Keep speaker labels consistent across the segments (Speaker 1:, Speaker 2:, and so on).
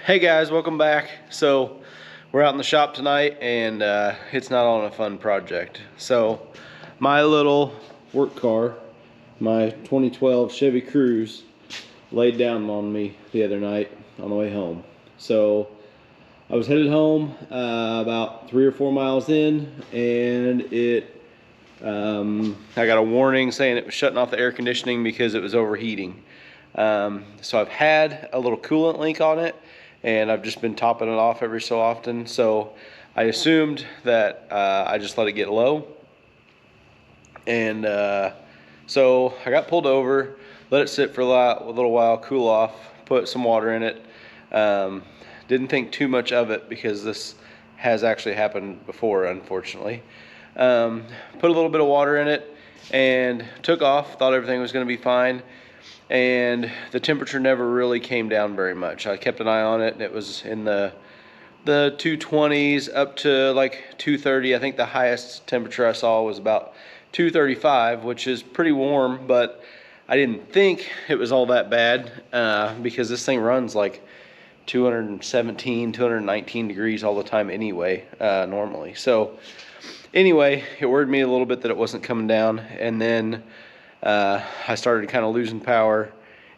Speaker 1: Hey guys, welcome back. So we're out in the shop tonight and it's not on a fun project. So my little work car, my 2012 Chevy Cruze, laid down on me the other night on the way home. So I was headed home about 3 or 4 miles in, and I got a warning saying it was shutting off the air conditioning because it was overheating. So I've had a little coolant leak on it, and I've just been topping it off every so often. So I assumed that I just let it get low, and so I got pulled over, let it sit for a little while, cool off, put some water in it. Didn't think too much of it because this has actually happened before, unfortunately. Put a little bit of water in it and took off, thought everything was going to be fine. And the temperature never really came down very much. I kept an eye on it, and it was in the 220s up to like 230. I think the highest temperature I saw was about 235, which is pretty warm, but I didn't think it was all that bad because this thing runs like 217, 219 degrees all the time anyway, normally. So anyway, it worried me a little bit that it wasn't coming down, and then I started kind of losing power,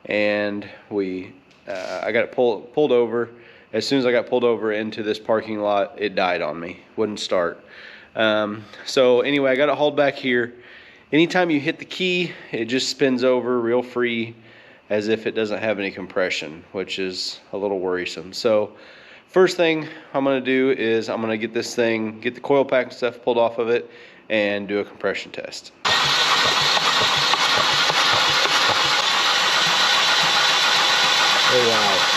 Speaker 1: and I got it pulled over. As soon as I got pulled over into this parking lot, it died on me, wouldn't start. So anyway, I got it hauled back here. Anytime you hit the key, it just spins over real free as if it doesn't have any compression, which is a little worrisome. So first thing I'm going to do is I'm going to get the coil pack and stuff pulled off of it and do a compression test. Oh wow.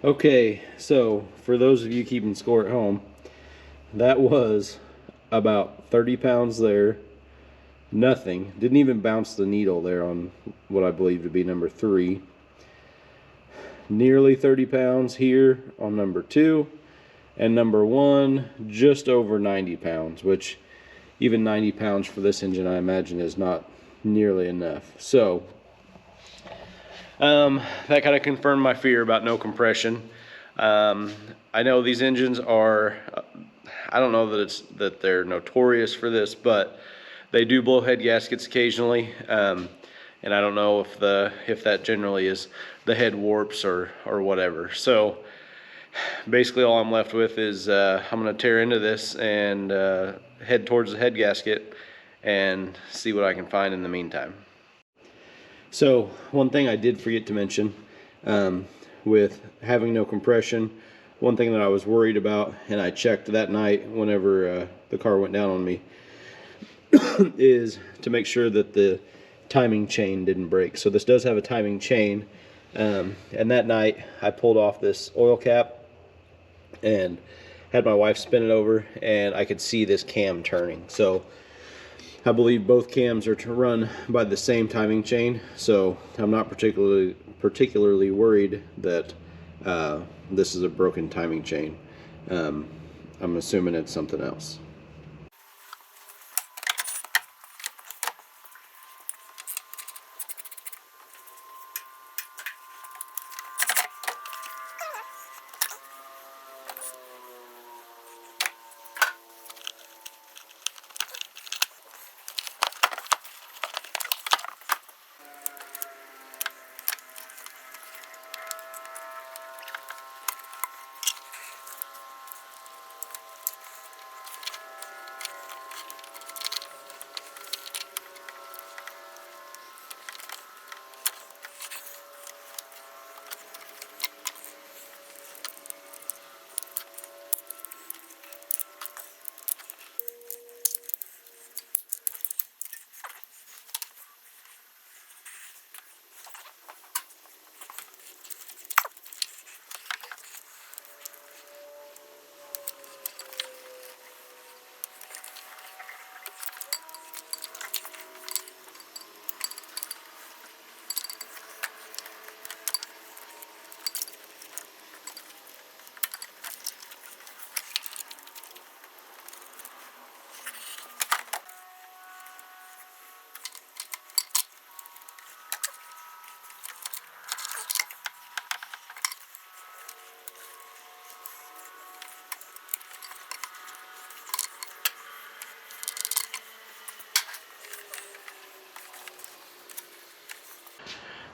Speaker 1: Okay, so for those of you keeping score at home, that was about 30 pounds there. Nothing. Didn't even bounce the needle there on what I believe to be number 3. Nearly 30 pounds here on number 2. And number 1, just over 90 pounds, which even 90 pounds for this engine, I imagine, is not nearly enough. So that kind of confirmed my fear about no compression. I know these engines are, I don't know that they're notorious for this, but they do blow head gaskets occasionally, and I don't know if that generally is the head warps or whatever. So basically all I'm left with is I'm going to tear into this and head towards the head gasket and see what I can find in the meantime. So one thing I did forget to mention, with having no compression, one thing that I was worried about, and I checked that night whenever the car went down on me, is to make sure that the timing chain didn't break. So this does have a timing chain, and that night I pulled off this oil cap and had my wife spin it over, and I could see this cam turning. So I believe both cams are to run by the same timing chain, so I'm not particularly worried that this is a broken timing chain. I'm assuming it's something else.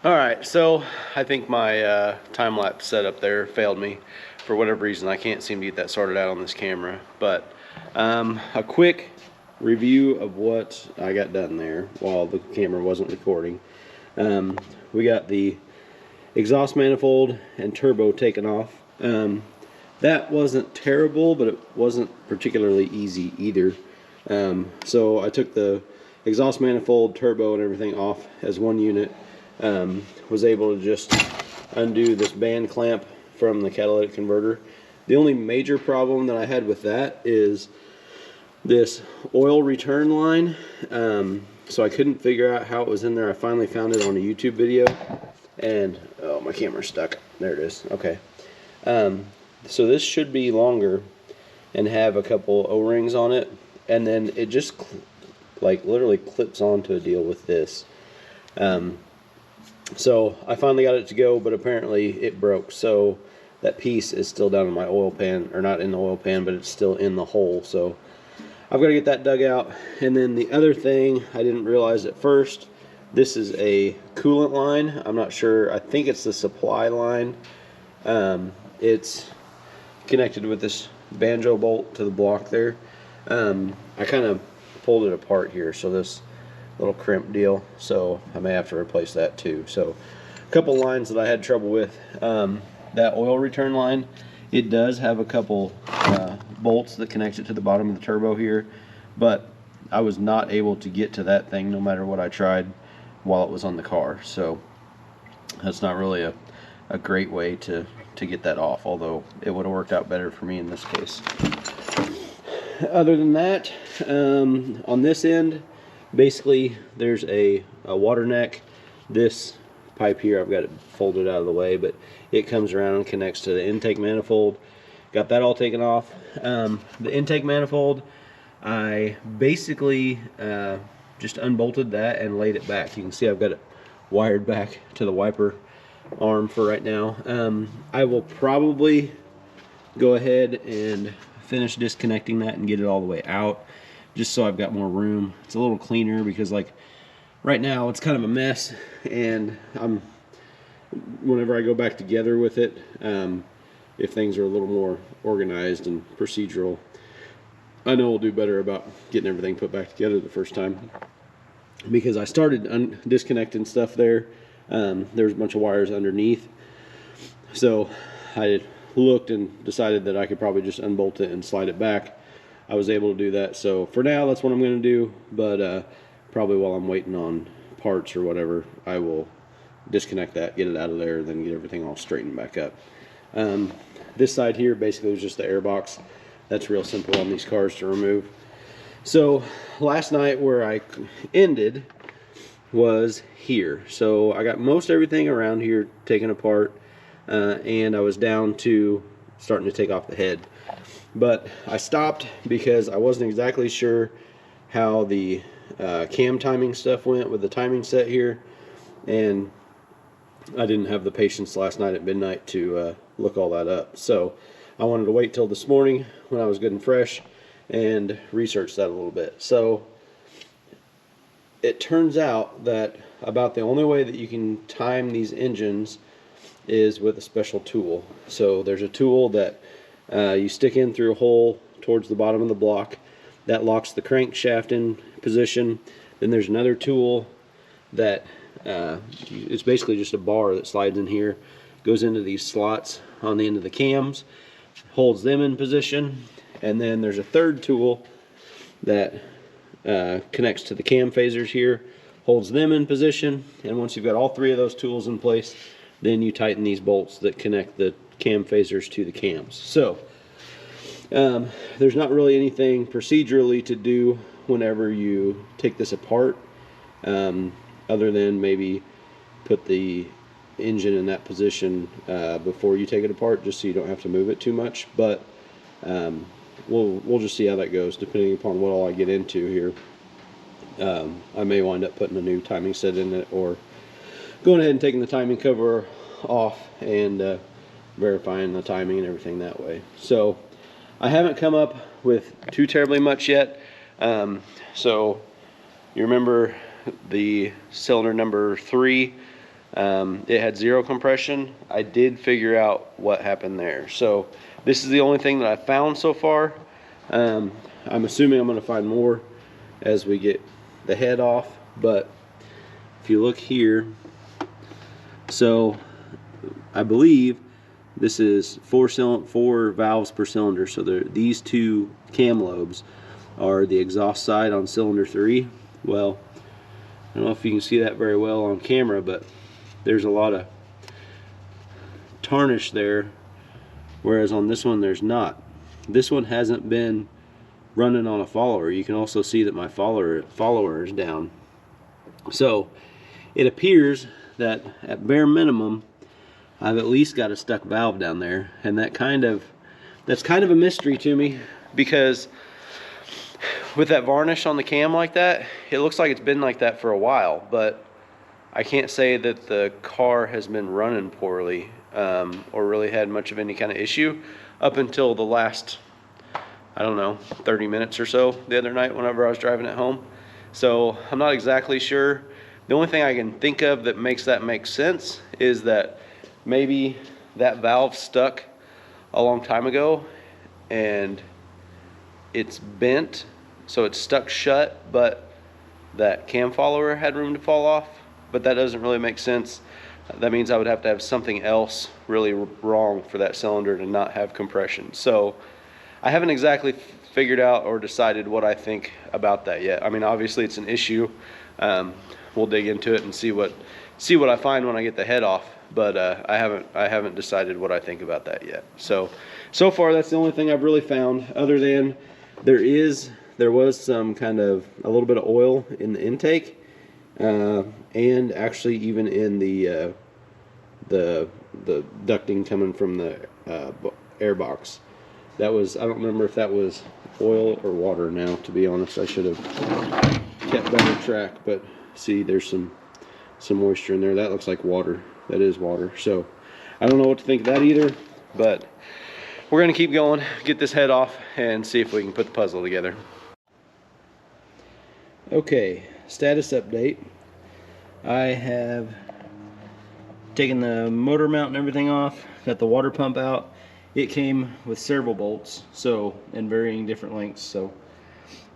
Speaker 1: All right, so I think my time-lapse setup there failed me for whatever reason. I can't seem to get that sorted out on this camera, but a quick review of what I got done there while the camera wasn't recording. We got the exhaust manifold and turbo taken off. That wasn't terrible, but it wasn't particularly easy either. So I took the exhaust manifold, turbo, and everything off as one unit. Was able to just undo this band clamp from the catalytic converter. The only major problem that I had with that is this oil return line. So I couldn't figure out how it was in there. I finally found it on a YouTube video, and oh, my camera's stuck. There it is. Okay. So this should be longer and have a couple O-rings on it, and then it just like literally clips onto a deal with this. So I finally got it to go, but apparently it broke. So that piece is still down in my oil pan, or not in the oil pan, but it's still in the hole. So I've got to get that dug out. And then the other thing I didn't realize at first, this is a coolant line. I'm not sure. I think it's the supply line. It's connected with this banjo bolt to the block there. I kind of pulled it apart here, so this little crimp deal, so I may have to replace that too. So a couple lines that I had trouble with. That oil return line, it does have a couple bolts that connect it to the bottom of the turbo here, but I was not able to get to that thing no matter what I tried while it was on the car. So that's not really a great way to get that off, although it would have worked out better for me in this case. Other than that, on this end, basically there's a water neck. This pipe here, I've got it folded out of the way, but it comes around and connects to the intake manifold. Got that all taken off. The intake manifold, I basically just unbolted that and laid it back. You can see I've got it wired back to the wiper arm for right now. I will probably go ahead and finish disconnecting that and get it all the way out, just so I've got more room. It's a little cleaner because, like, right now it's kind of a mess, and whenever I go back together with it, if things are a little more organized and procedural, I know we'll do better about getting everything put back together the first time, because I started disconnecting stuff there. There's a bunch of wires underneath, so I looked and decided that I could probably just unbolt it and slide it back. I was able to do that, so for now that's what I'm going to do, but probably while I'm waiting on parts or whatever, I will disconnect that, get it out of there, then get everything all straightened back up. This side here basically was just the air box. That's real simple on these cars to remove. So last night where I ended was here. So I got most everything around here taken apart, and I was down to starting to take off the head. But I stopped because I wasn't exactly sure how the cam timing stuff went with the timing set here, and I didn't have the patience last night at midnight to look all that up. So I wanted to wait till this morning when I was good and fresh and research that a little bit. So it turns out that about the only way that you can time these engines is with a special tool. So there's a tool that you stick in through a hole towards the bottom of the block that locks the crankshaft in position. Then there's another tool that it's basically just a bar that slides in here, goes into these slots on the end of the cams, holds them in position. And then there's a third tool that connects to the cam phasers here, holds them in position. And once you've got all three of those tools in place, then you tighten these bolts that connect the cam phasers to the cams. So there's not really anything procedurally to do whenever you take this apart, other than maybe put the engine in that position before you take it apart, just so you don't have to move it too much. But we'll just see how that goes, depending upon what all I get into here. I may wind up putting a new timing set in it, or going ahead and taking the timing cover off and verifying the timing and everything that way. So I haven't come up with too terribly much yet. So you remember the cylinder number 3 It had zero compression. I did figure out what happened there. So this is the only thing that I found so far. I'm assuming I'm going to find more as we get the head off, but if you look here, so I believe this is four valves per cylinder. So these two cam lobes are the exhaust side on cylinder 3. Well, I don't know if you can see that very well on camera, but there's a lot of tarnish there, whereas on this one there's not. This one hasn't been running on a follower. You can also see that my follower is down. So it appears that at bare minimum I've at least got a stuck valve down there, and that's kind of a mystery to me, because with that varnish on the cam like that, it looks like it's been like that for a while, but I can't say that the car has been running poorly or really had much of any kind of issue up until the last, I don't know, 30 minutes or so the other night whenever I was driving it home. So I'm not exactly sure. The only thing I can think of that makes that make sense is that maybe that valve stuck a long time ago and it's bent, so it's stuck shut, but that cam follower had room to fall off. But that doesn't really make sense. That means I would have to have something else really wrong for that cylinder to not have compression. So I haven't exactly figured out or decided what I think about that yet. I mean, obviously it's an issue. We'll dig into it and see what I find when I get the head off. But I haven't decided what I think about that yet. So far that's the only thing I've really found, other than there was some kind of a little bit of oil in the intake, and actually even in the ducting coming from the air box. That was, I don't remember if that was oil or water now, to be honest. I should have kept better track, but see, there's some moisture in there. That looks like water. That is water. So I don't know what to think of that either, but we're gonna keep going, get this head off, and see if we can put the puzzle together. Okay, status update. I have taken the motor mount and everything off, got the water pump out. It came with several bolts, so in varying different lengths, so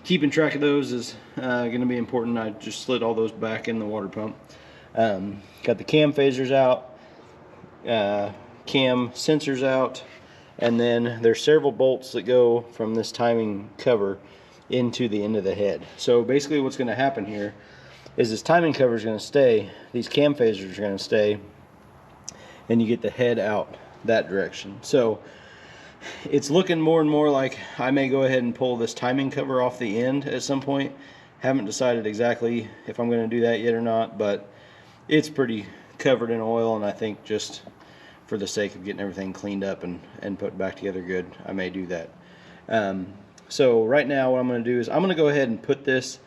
Speaker 1: keeping track of those is going to be important. I just slid all those back in the water pump. Got the cam phasers out, cam sensors out, and then there's several bolts that go from this timing cover into the end of the head. So basically what's going to happen here is this timing cover is going to stay, these cam phasers are going to stay, and you get the head out that direction. So it's looking more and more like I may go ahead and pull this timing cover off the end at some point. Haven't decided exactly if I'm going to do that yet or not, but it's pretty covered in oil, and I think just for the sake of getting everything cleaned up and put back together good, I may do that. So right now what I'm going to do is I'm going to go ahead and put this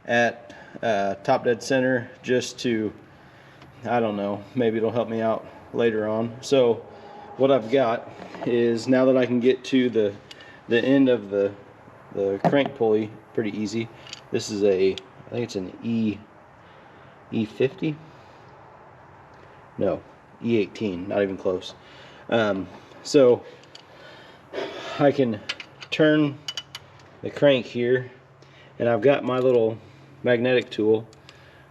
Speaker 1: at top dead center, just to, I don't know, maybe it'll help me out later on. So what I've got is, now that I can get to the end of the crank pulley pretty easy. This is I think it's an E50? No, E18, not even close. So I can turn the crank here, and I've got my little magnetic tool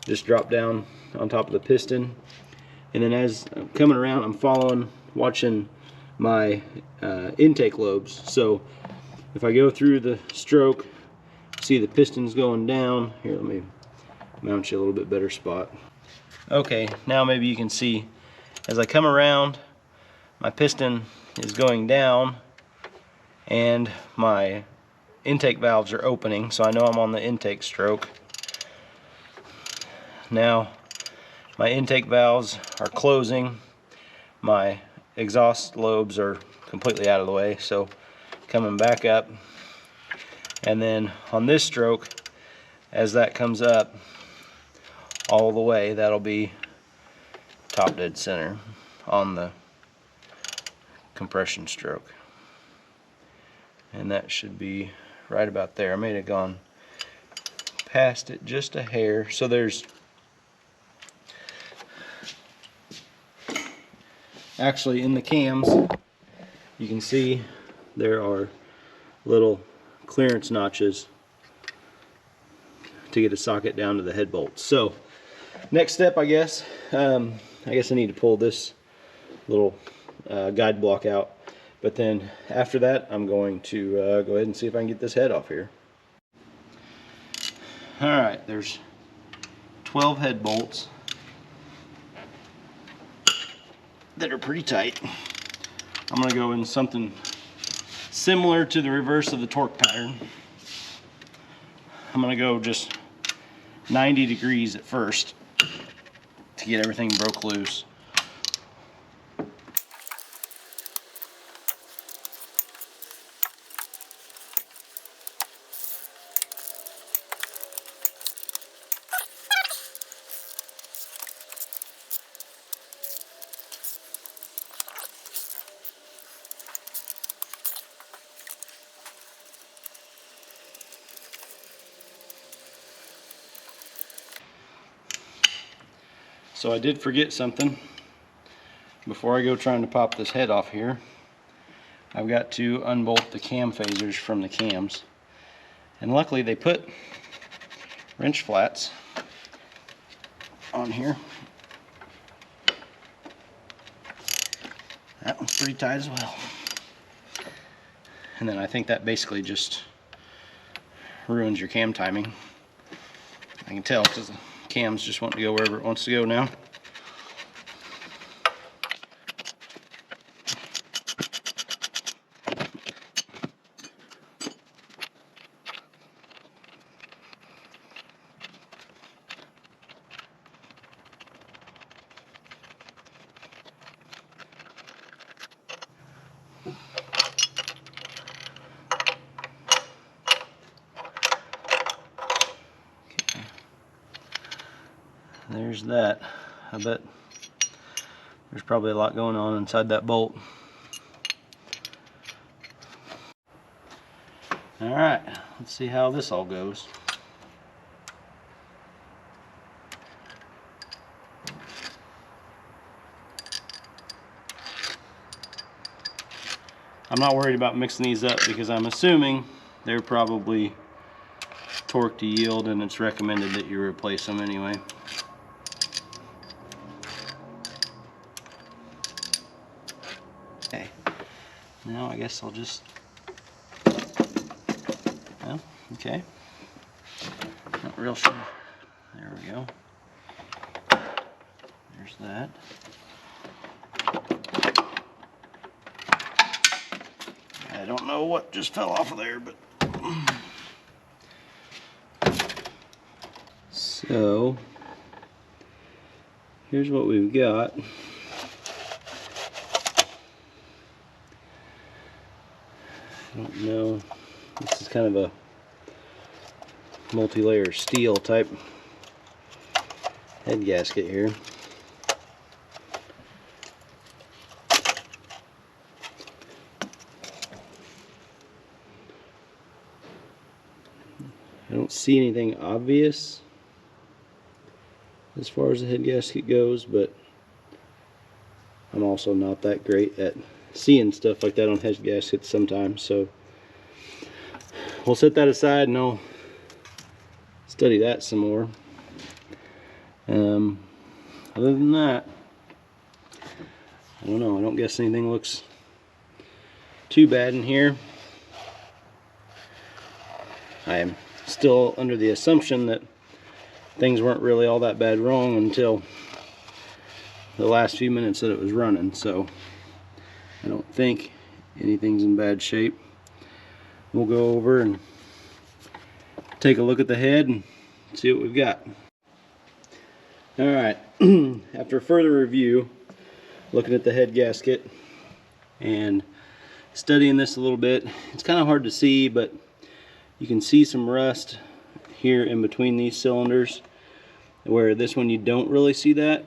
Speaker 1: just drop down on top of the piston, and then as I'm coming around, I'm watching my intake lobes. So if I go through the stroke, see the pistons going down. Here, let me mount you a little bit better spot. Okay, now maybe you can see as I come around, my piston is going down and my intake valves are opening, so I know I'm on the intake stroke. Now my intake valves are closing, my exhaust lobes are completely out of the way, so coming back up, and then on this stroke, as that comes up all the way, that'll be top dead center on the compression stroke, and that should be right about there. I may have gone past it just a hair. So there's Actually, in the cams, you can see there are little clearance notches to get a socket down to the head bolts. So next step, I guess I need to pull this little guide block out, but then after that I'm going to go ahead and see if I can get this head off here. Alright, there's 12 head bolts that are pretty tight. I'm going to go in something similar to the reverse of the torque pattern. I'm going to go just 90 degrees at first to get everything broke loose. So I did forget something. Before I go trying to pop this head off here, I've got to unbolt the cam phasers from the cams. And luckily they put wrench flats on here. That one's pretty tight as well. And then I think that basically just ruins your cam timing. I can tell because the cam's just wanting to go wherever it wants to go now. There's that. I bet there's probably a lot going on inside that bolt. Alright, let's see how this all goes. I'm not worried about mixing these up because I'm assuming they're probably torque to yield and it's recommended that you replace them anyway. Okay, now I guess I'll just, well, okay, not real sure. There we go. There's that. I don't know what just fell off of there, but so here's what we've got. I don't know, this is kind of a multi-layer steel type head gasket here. I don't see anything obvious as far as the head gasket goes, but I'm also not that great at seeing stuff like that on head gaskets sometimes, so we'll set that aside and I'll study that some more. Other than that, I don't know, I don't guess anything looks too bad in here. I am still under the assumption that things weren't really all that bad wrong until the last few minutes that it was running, so I don't think anything's in bad shape. We'll go over and take a look at the head and see what we've got. Alright, after further review, looking at the head gasket and studying this a little bit, it's kind of hard to see, but you can see some rust here in between these cylinders, where this one you don't really see that.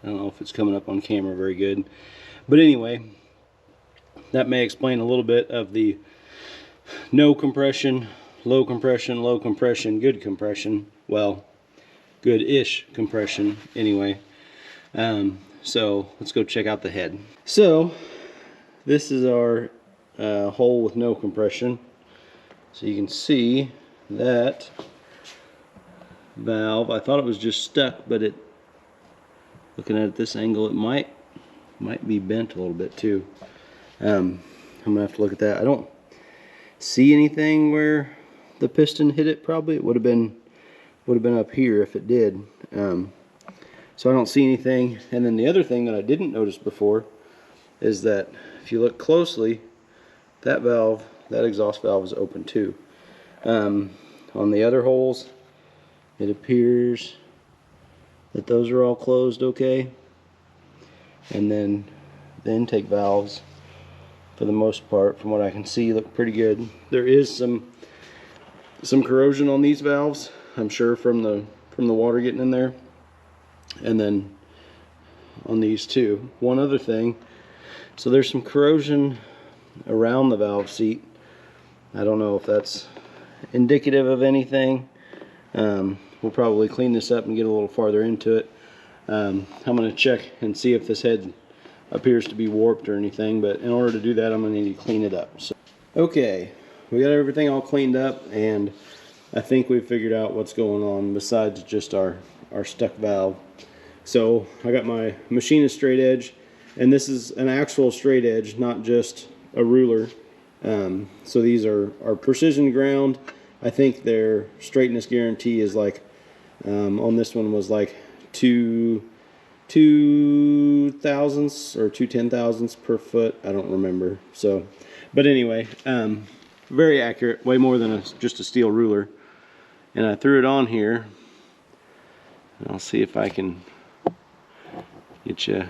Speaker 1: I don't know if it's coming up on camera very good, but anyway, that may explain a little bit of the no compression, low compression, low compression, good compression. Well, good-ish compression anyway. So let's go check out the head. So this is our hole with no compression. So you can see that valve, I thought it was just stuck, but looking at this angle, it might be bent a little bit too. I'm gonna have to look at that. I don't see anything where the piston hit it. Probably it would have been up here if it did. So I don't see anything. And then the other thing that I didn't notice before is that if you look closely, that valve, that exhaust valve, is open too. On the other holes, it appears that those are all closed okay. And then the intake valves, for the most part, from what I can see, look pretty good. There is some corrosion on these valves, I'm sure, from the water getting in there. And then on these too. One other thing, so there's some corrosion around the valve seat. I don't know if that's indicative of anything. We'll probably clean this up and get a little farther into it. I'm going to check and see if this head appears to be warped or anything, but in order to do that, I'm going to need to clean it up. So, okay, we got everything all cleaned up, and I think we've figured out what's going on besides just our stuck valve. So I got my machinist straight edge, and this is an actual straight edge, not just a ruler. So these are precision ground. I think their straightness guarantee is like, on this one was like 2 thousandths or 2 10,000ths per foot. I don't remember. So, but anyway, very accurate, way more than just a steel ruler. And I threw it on here. And I'll see if I can get you.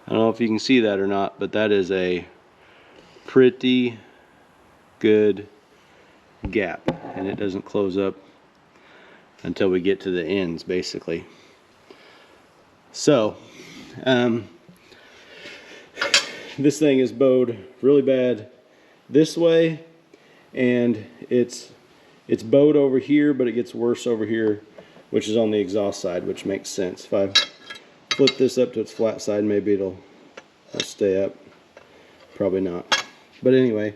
Speaker 1: I don't know if you can see that or not, but that is a pretty good gap, and it doesn't close up until we get to the ends, basically. So this thing is bowed really bad this way, and it's bowed over here, but it gets worse over here, which is on the exhaust side, which makes sense. If I flip this up to its flat side, maybe it'll stay up. Probably not. But anyway,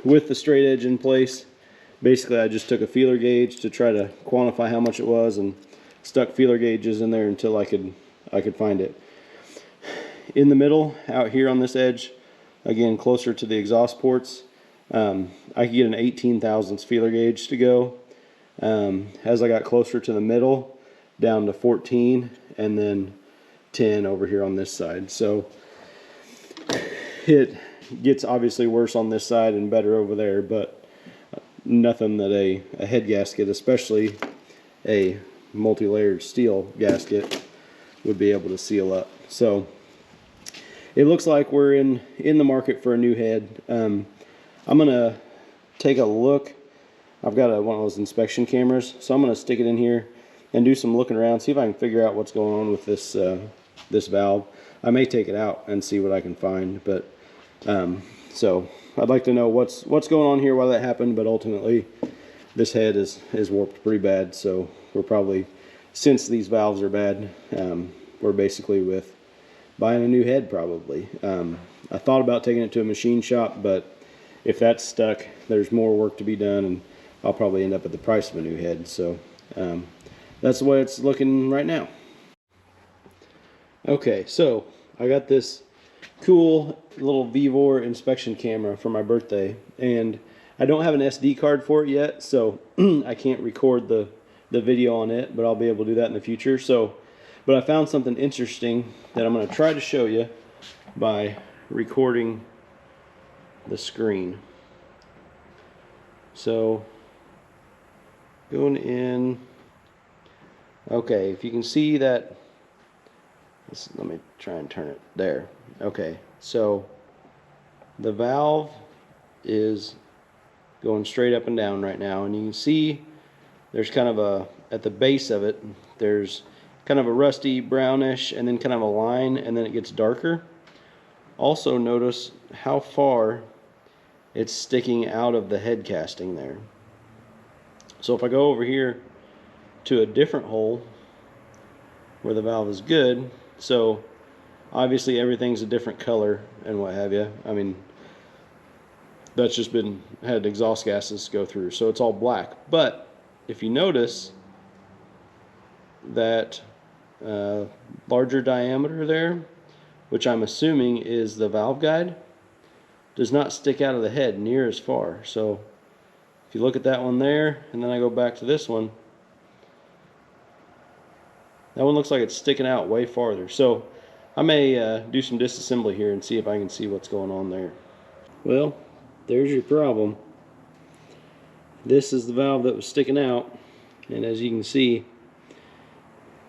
Speaker 1: with the straight edge in place, basically I just took a feeler gauge to try to quantify how much it was and stuck feeler gauges in there until I could find it. In the middle, out here on this edge, again closer to the exhaust ports, I could get an 18 thousandths feeler gauge to go. As I got closer to the middle, down to 14, and then 10 over here on this side. So it gets obviously worse on this side and better over there, but nothing that a head gasket, especially a multi-layered steel gasket, would be able to seal up. So it looks like we're in the market for a new head. I'm gonna take a look. I've got one of those inspection cameras, so I'm gonna stick it in here and do some looking around, see if I can figure out what's going on with this this valve. I may take it out and see what I can find, but so I'd like to know what's going on here, why that happened. But ultimately, this head is warped pretty bad, so we're probably, since these valves are bad, we're basically with buying a new head probably. I thought about taking it to a machine shop, but if that's stuck, there's more work to be done, and I'll probably end up at the price of a new head. So that's the way it's looking right now. Okay, so I got this cool little Vivor inspection camera for my birthday, and I don't have an SD card for it yet, so I can't record the video on it, but I'll be able to do that in the future. So, but I found something interesting that I'm going to try to show you by recording the screen. So going in, okay, if you can see that, let me try and turn it there. Okay, so the valve is going straight up and down right now, and you can see there's kind of at the base of it, there's kind of a rusty brownish and then kind of a line, and then it gets darker. Also notice how far it's sticking out of the head casting there. So if I go over here to a different hole, where the valve is good. So obviously everything's a different color and what have you. I mean, that's just been had exhaust gases go through, so it's all black. But if you notice that larger diameter there, which I'm assuming is the valve guide, does not stick out of the head near as far. So if you look at that one there, and then I go back to this one, that one looks like it's sticking out way farther. So I may do some disassembly here and see if I can see what's going on there. Well, there's your problem. This is the valve that was sticking out, and as you can see,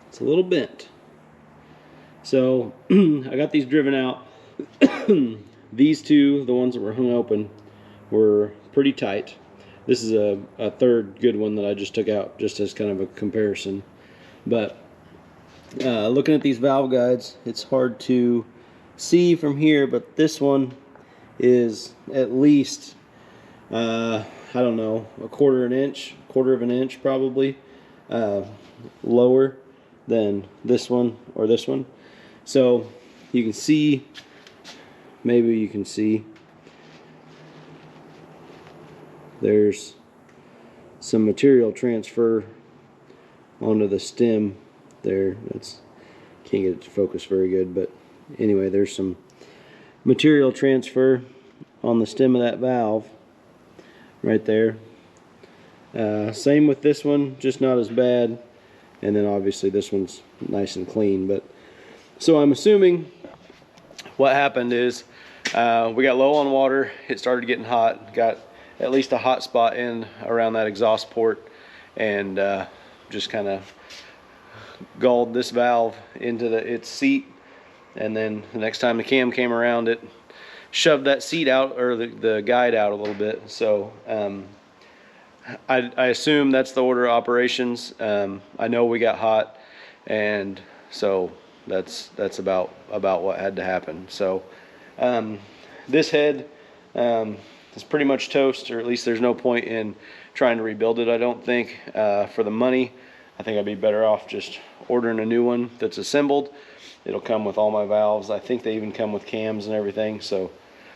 Speaker 1: it's a little bent. So I got these driven out. These two, the ones that were hung open, were pretty tight. This is a third good one that I just took out just as kind of a comparison. But looking at these valve guides, it's hard to see from here, but this one is at least I don't know, a quarter of an inch probably lower than this one or this one. So you can see, maybe you can see, there's some material transfer onto the stem there. That's, can't get it to focus very good, but anyway, there's some material transfer on the stem of that valve right there. Same with this one, just not as bad. And then obviously this one's nice and clean. But so I'm assuming what happened is we got low on water. It started getting hot. Got at least a hot spot in around that exhaust port, and just kind of galled this valve into its seat. And then the next time the cam came around, it shoved that seat out, or the guide out a little bit. So I assume that's the order of operations. I know we got hot, and so that's about what had to happen. So this head is pretty much toast, or at least there's no point in trying to rebuild it, I don't think. For the money, I think I'd be better off just ordering a new one that's assembled. It'll come with all my valves. I think they even come with cams and everything, so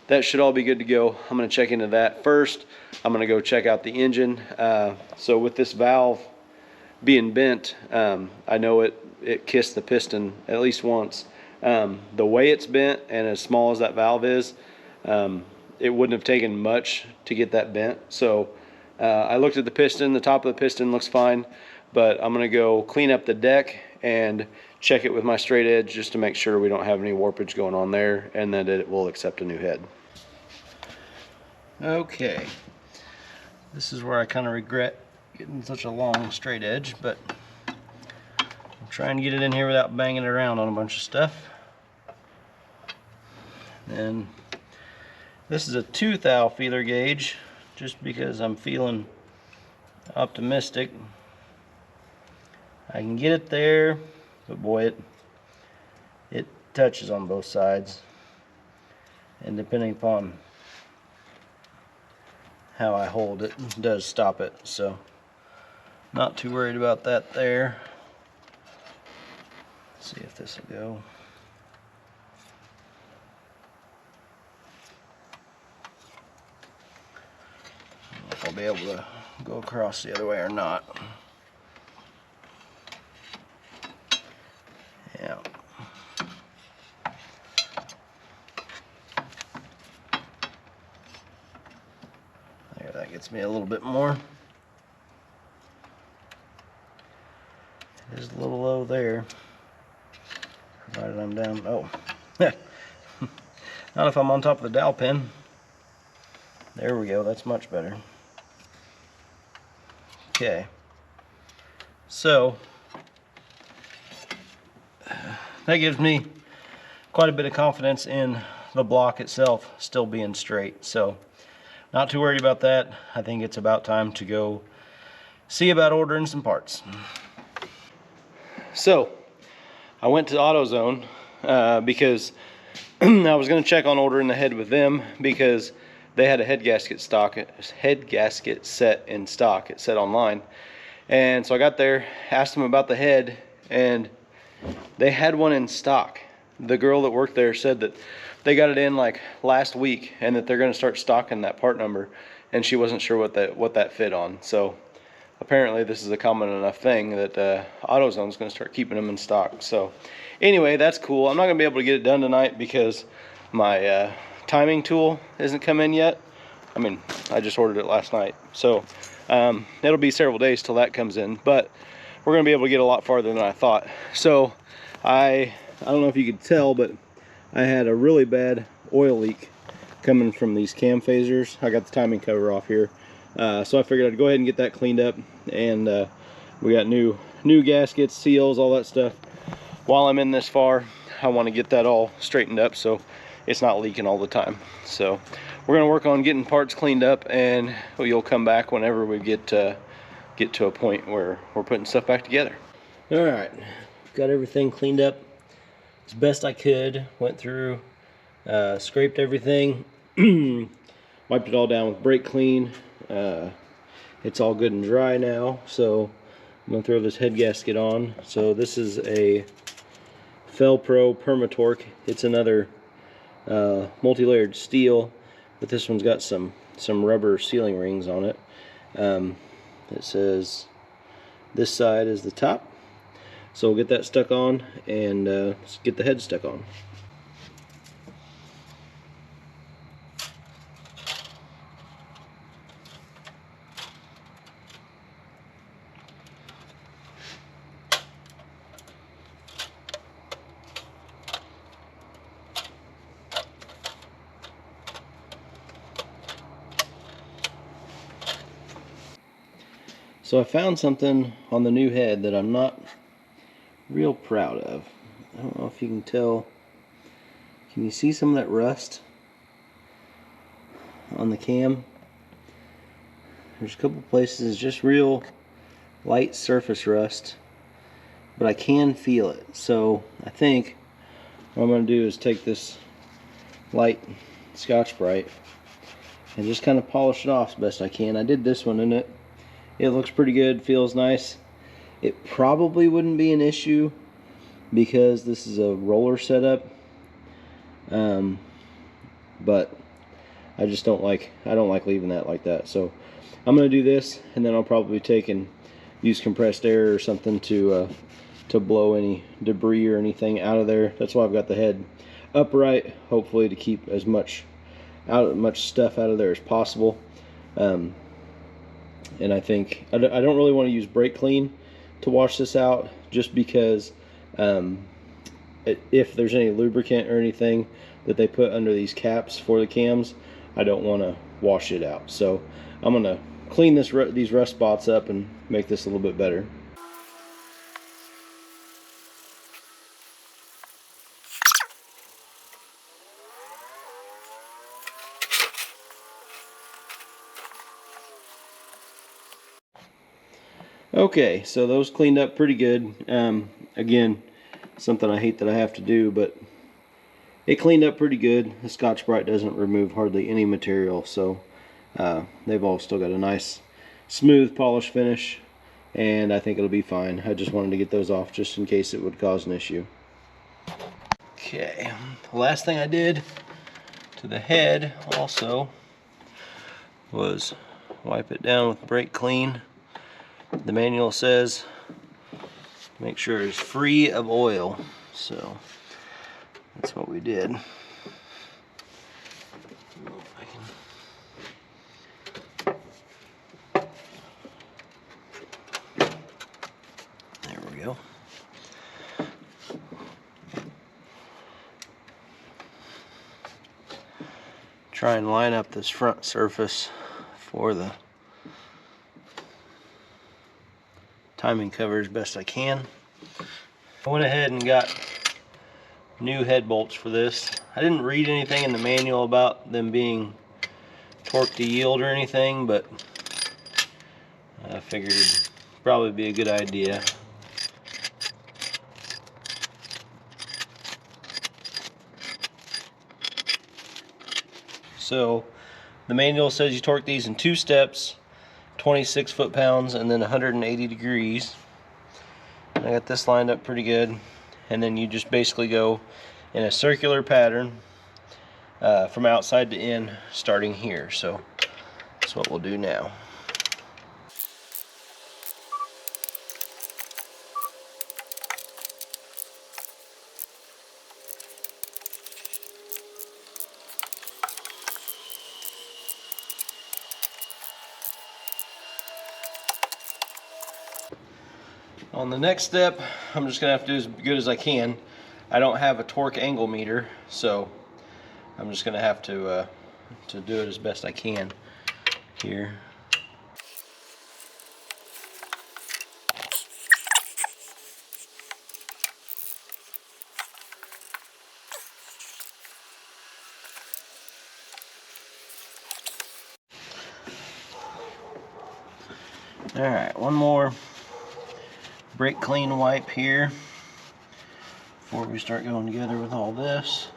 Speaker 1: that should all be good to go. I'm going to check into that first. I'm going to go check out the engine. So with this valve being bent, I know it kissed the piston at least once. The way it's bent and as small as that valve is, it wouldn't have taken much to get that bent. So I looked at the piston. The top of the piston looks fine, but I'm going to go clean up the deck and check it with my straight edge just to make sure we don't have any warpage going on there, and that it will accept a new head. Okay, this is where I kind of regret getting such a long straight edge, but I'm trying to get it in here without banging it around on a bunch of stuff. And this is a 2 thou feeler gauge, just because I'm feeling optimistic I can get it there, but boy, it touches on both sides, and depending upon how I hold it, it does stop it. So not too worried about that there. Let's see if this will go. I don't know if I'll be able to go across the other way or not. Yeah. There, that gets me a little bit more. It is a little low there, provided I'm down. Oh, not if I'm on top of the dowel pin. There we go, that's much better. Okay, so that gives me quite a bit of confidence in the block itself still being straight. So not too worried about that. I think it's about time to go see about ordering some parts. So I went to AutoZone because I was going to check on ordering the head with them, because they had a head gasket set in stock. It said online, and so I got there, asked them about the head, and they had one in stock. The girl that worked there said that they got it in like last week and that they're going to start stocking that part number, and she wasn't sure what that fit on. So apparently this is a common enough thing that AutoZone's going to start keeping them in stock. So anyway, that's cool. I'm not going to be able to get it done tonight because my timing tool isn't come in yet. I mean, I just ordered it last night. So it'll be several days till that comes in, but we're going to be able to get a lot farther than I thought. So I don't know if you could tell, but I had a really bad oil leak coming from these cam phasers. I got the timing cover off here. So I figured I'd go ahead and get that cleaned up, and we got new gaskets, seals, all that stuff. While I'm in this far, I want to get that all straightened up so it's not leaking all the time. So we're going to work on getting parts cleaned up, and you'll come back whenever we get to a point where we're putting stuff back together. All right, got everything cleaned up as best I could. Went through, scraped everything, wiped it all down with brake clean. It's all good and dry now, so I'm going to throw this head gasket on. So this is a Felpro Permatorque. It's another multi-layered steel, but this one's got some rubber sealing rings on it. It says this side is the top, so we'll get that stuck on and let's get the head stuck on. So I found something on the new head that I'm not real proud of. I don't know if you can tell. Can you see some of that rust on the cam? There's a couple places just real light surface rust, but I can feel it. So I think what I'm going to do is take this light Scotch-Brite and just kind of polish it off as best I can. I did this one, and it looks pretty good, feels nice. It probably wouldn't be an issue because this is a roller setup, but I just don't like leaving that like that. So I'm gonna do this, and then I'll probably take and use compressed air or something to blow any debris or anything out of there. That's why I've got the head upright, hopefully to keep as much stuff out of there as possible. And I think I don't really want to use brake clean to wash this out, just because if there's any lubricant or anything that they put under these caps for the cams, I don't want to wash it out. So I'm going to clean these rust spots up and make this a little bit better. Okay, so those cleaned up pretty good. Again, something I hate that I have to do, but it cleaned up pretty good. The Scotch-Brite doesn't remove hardly any material, so they've all still got a nice smooth polish finish, and I think it'll be fine. I just wanted to get those off just in case it would cause an issue. Okay, the last thing I did to the head also was wipe it down with brake clean. The manual says make sure it's free of oil, so that's what we did. There we go. Try and line up this front surface for the timing cover as best I can. I went ahead and got new head bolts for this. I didn't read anything in the manual about them being torque to yield or anything, but I figured it'd probably be a good idea. So the manual says you torque these in 2 steps, 26 foot-pounds, and then 180 degrees. I got this lined up pretty good. and then you just basically go in a circular pattern from outside to in, starting here. So that's what we'll do now. On the next step, I'm just gonna have to do as good as I can. I don't have a torque angle meter, so I'm just gonna have to do it as best I can here. All right, one more brake clean wipe here before we start going together with all this.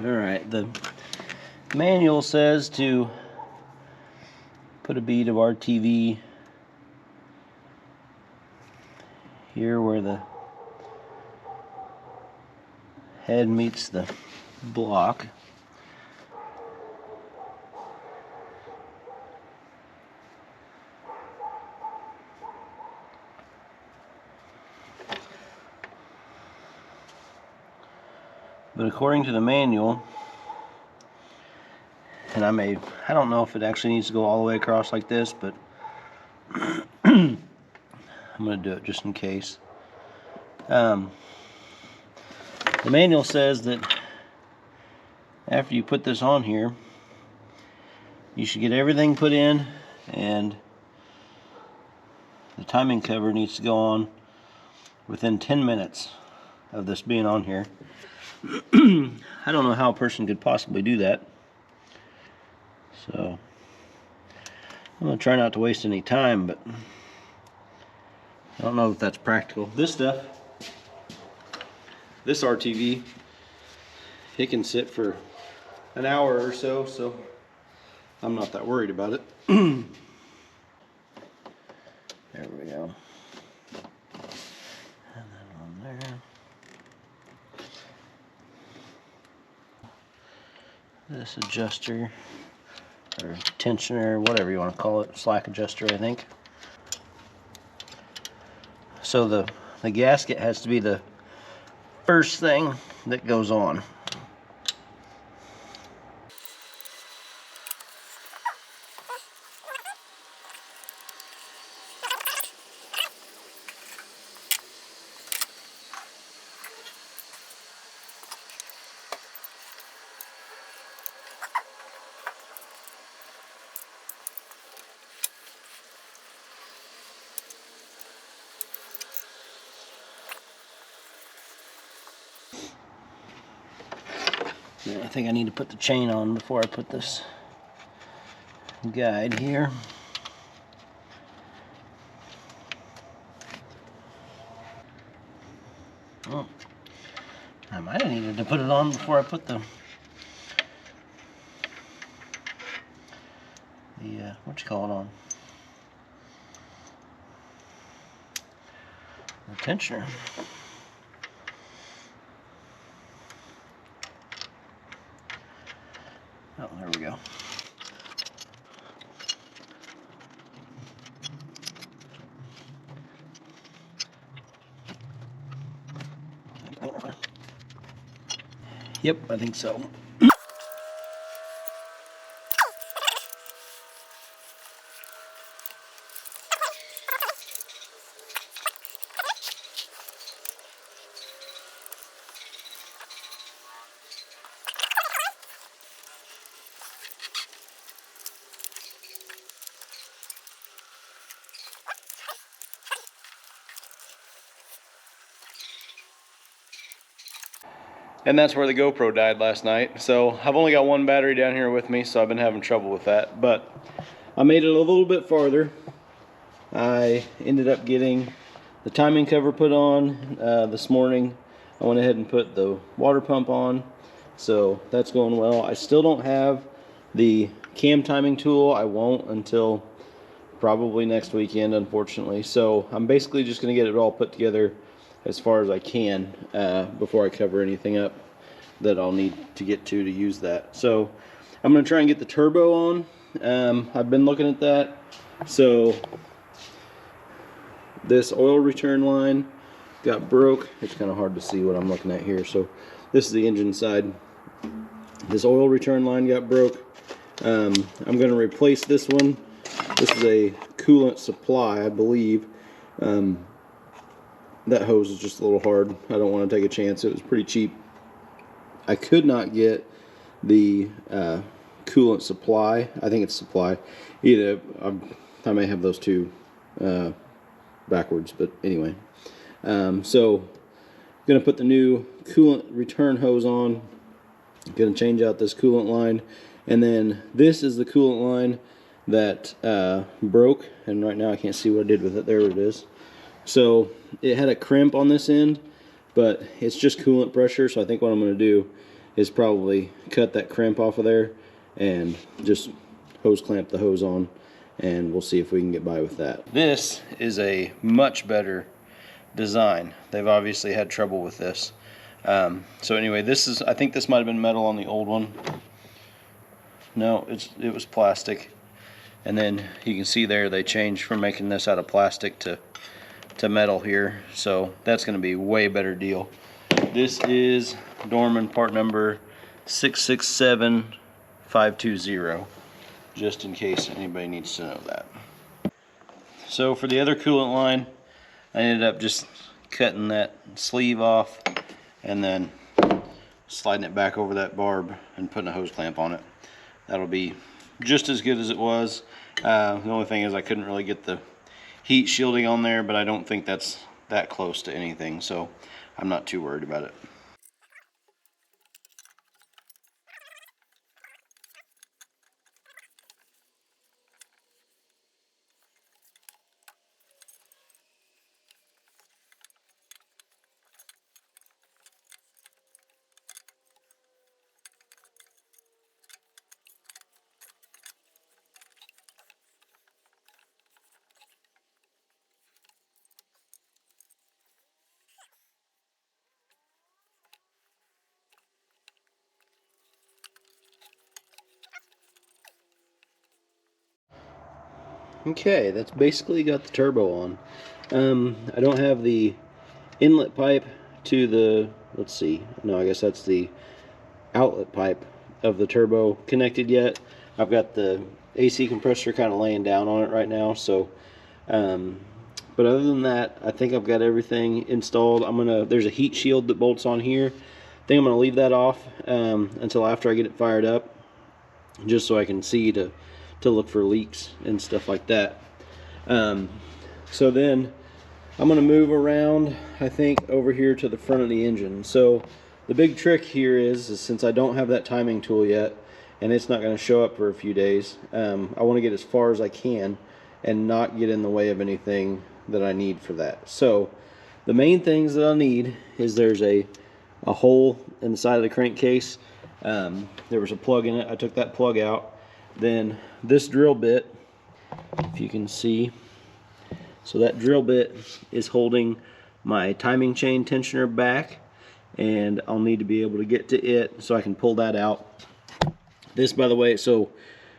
Speaker 1: Alright, the manual says to put a bead of RTV here where the head meets the block. But according to the manual, and I don't know if it actually needs to go all the way across like this, but I'm going to do it just in case. The manual says that after you put this on here, you should get everything put in, and the timing cover needs to go on within 10 minutes of this being on here. I don't know how a person could possibly do that. So I'm going to try not to waste any time, but I don't know if that's practical. This stuff, this RTV, it can sit for an hour or so, so I'm not that worried about it. There we go. And then on there. This adjuster, or tensioner, whatever you want to call it, slack adjuster, I think. So the gasket has to be the first thing that goes on. I think I need to put the chain on before I put this guide here. Oh, I might have needed to put it on before I put the what you call it on? The tensioner. Oh, there we go. Yep, I think so. And that's where the GoPro died last night. So I've only got one battery down here with me, so I've been having trouble with that. But I made it a little bit farther. I ended up getting the timing cover put on this morning. I went ahead and put the water pump on, so that's going well. I still don't have the cam timing tool. I won't until probably next weekend, unfortunately. So I'm basically just going to get it all put together as far as I can before I cover anything up that I'll need to get to use that. So I'm going to try and get the turbo on. I've been looking at that. So this oil return line got broke. It's kind of hard to see what I'm looking at here. So this is the engine side. This oil return line got broke. I'm going to replace this one. This is a coolant supply, I believe. That hose is just a little hard. I don't want to take a chance. It was pretty cheap. I could not get the coolant supply. I think it's supply. Either I may have those two backwards, but anyway. So I'm going to put the new coolant return hose on. I'm going to change out this coolant line, and then this is the coolant line that broke, and right now I can't see what I did with it. There it is. So it had a crimp on this end, but it's just coolant pressure. So I think what I'm going to do is probably cut that crimp off of there and just hose clamp the hose on, and we'll see if we can get by with that. This is a much better design. They've obviously had trouble with this. So anyway, this is, I think this might have been metal on the old one. No, it was plastic. And then you can see there they changed from making this out of plastic to metal here. So that's going to be a way better deal. This is Dorman part number 667520, just in case anybody needs to know that. So for the other coolant line, I ended up just cutting that sleeve off and then sliding it back over that barb and putting a hose clamp on it. That'll be just as good as it was. The only thing is I couldn't really get the heat shielding on there, but I don't think that's that close to anything, so I'm not too worried about it. Okay, that's basically got the turbo on. I don't have the inlet pipe to the, let's see, no, I guess that's the outlet pipe of the turbo connected yet. I've got the AC compressor kind of laying down on it right now, so but other than that, I think I've got everything installed. There's a heat shield that bolts on here. I think I'm gonna leave that off until after I get it fired up, just so I can see to look for leaks and stuff like that. So then I'm going to move around, I think, over here to the front of the engine. So the big trick here is since I don't have that timing tool yet, and it's not going to show up for a few days, I want to get as far as I can and not get in the way of anything that I need for that. So the main things that I'll need is there's a hole in the side of the crankcase. There was a plug in it. I took that plug out. Then this drill bit, if you can see, so that drill bit is holding my timing chain tensioner back, and I'll need to be able to get to it so I can pull that out. This, by the way, so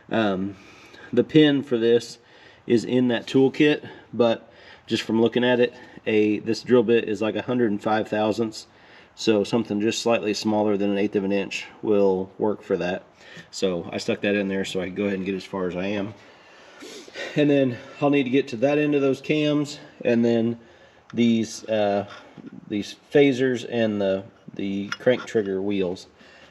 Speaker 1: the pin for this is in that toolkit, but just from looking at it, this drill bit is like 105 thousandths, so something just slightly smaller than 1/8 of an inch will work for that. So I stuck that in there so I can go ahead and get as far as I am. And then I'll need to get to that end of those cams, and then these phasers and the crank trigger wheels.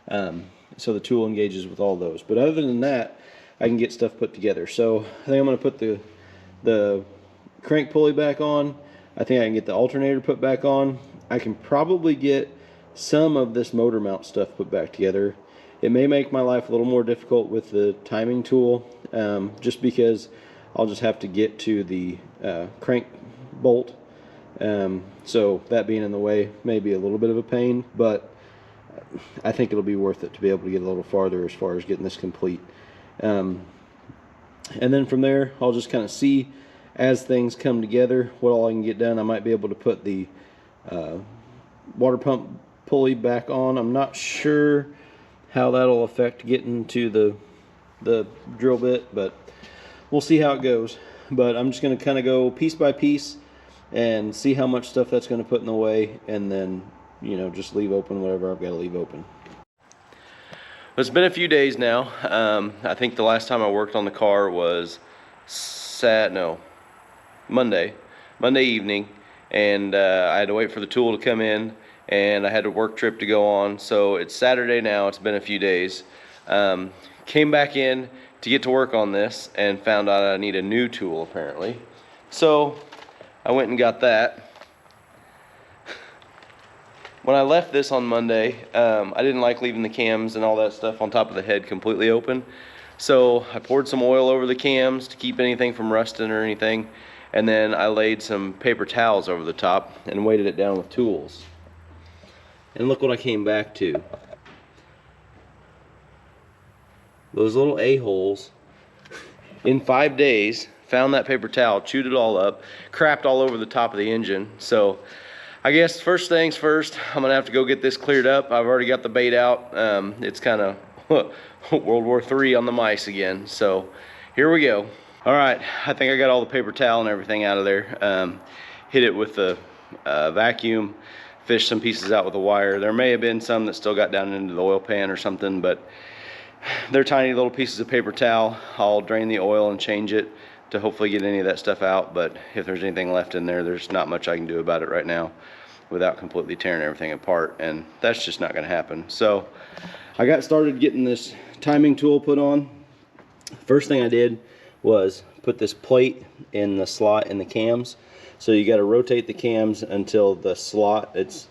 Speaker 1: So the tool engages with all those. But other than that, I can get stuff put together. So I think I'm going to put the crank pulley back on. I think I can get the alternator put back on. I can probably get some of this motor mount stuff put back together. It may make my life a little more difficult with the timing tool, just because I'll just have to get to the crank bolt. So that being in the way may be a little bit of a pain, but I think it'll be worth it to be able to get a little farther as far as getting this complete. And then from there, I'll just kind of see as things come together what all I can get done. I might be able to put the water pump pulley back on. I'm not sure how that'll affect getting to the drill bit, but we'll see how it goes. But I'm just going to kind of go piece by piece and see how much stuff that's going to put in the way, and then, you know, just leave open whatever I've got to leave open. It's been a few days now. I think the last time I worked on the car was Monday evening, and I had to wait for the tool to come in, and I had a work trip to go on. So it's Saturday now. It's been a few days. Came back in to get to work on this and found out I need a new tool apparently. So I went and got that. When I left this on Monday, I didn't like leaving the cams and all that stuff on top of the head completely open. So I poured some oil over the cams to keep anything from rusting or anything. And then I laid some paper towels over the top and weighted it down with tools. And look what I came back to. Those little a-holes, in 5 days, found that paper towel, chewed it all up, crapped all over the top of the engine. So I guess first things first, I'm gonna have to go get this cleared up. I've already got the bait out. It's kind of World War III on the mice again. So here we go. All right, I think I got all the paper towel and everything out of there. Hit it with the vacuum, fished some pieces out with a wire. There may have been some that still got down into the oil pan or something, but they're tiny little pieces of paper towel. I'll drain the oil and change it to hopefully get any of that stuff out, but if there's anything left in there, there's not much I can do about it right now without completely tearing everything apart, and that's just not gonna happen. So I got started getting this timing tool put on. First thing I did was put this plate in the slot in the cams. So you got to rotate the cams until the slot, it's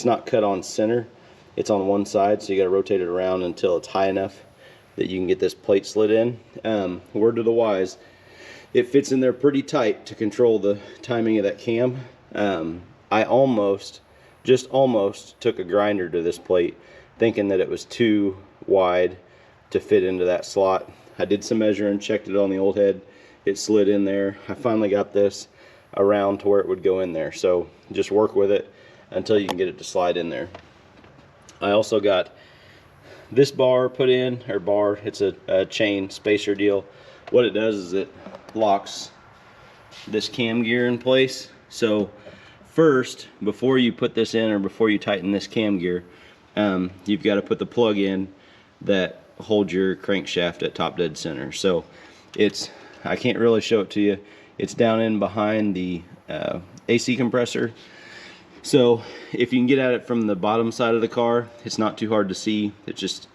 Speaker 1: not cut on center, it's on one side, so you got to rotate it around until it's high enough that you can get this plate slid in. Word to the wise, it fits in there pretty tight to control the timing of that cam. I just almost took a grinder to this plate thinking that it was too wide to fit into that slot. I did some measuring, checked it on the old head, it slid in there. I finally got this around to where it would go in there, so just work with it until you can get it to slide in there. I also got this bar put in, or bar, it's a chain spacer deal. What it does is it locks this cam gear in place. So first, before you put this in or before you tighten this cam gear, you've got to put the plug in that holds your crankshaft at top dead center. So it's, I can't really show it to you, it's down in behind the AC compressor. So if you can get at it from the bottom side of the car, it's not too hard to see. It's just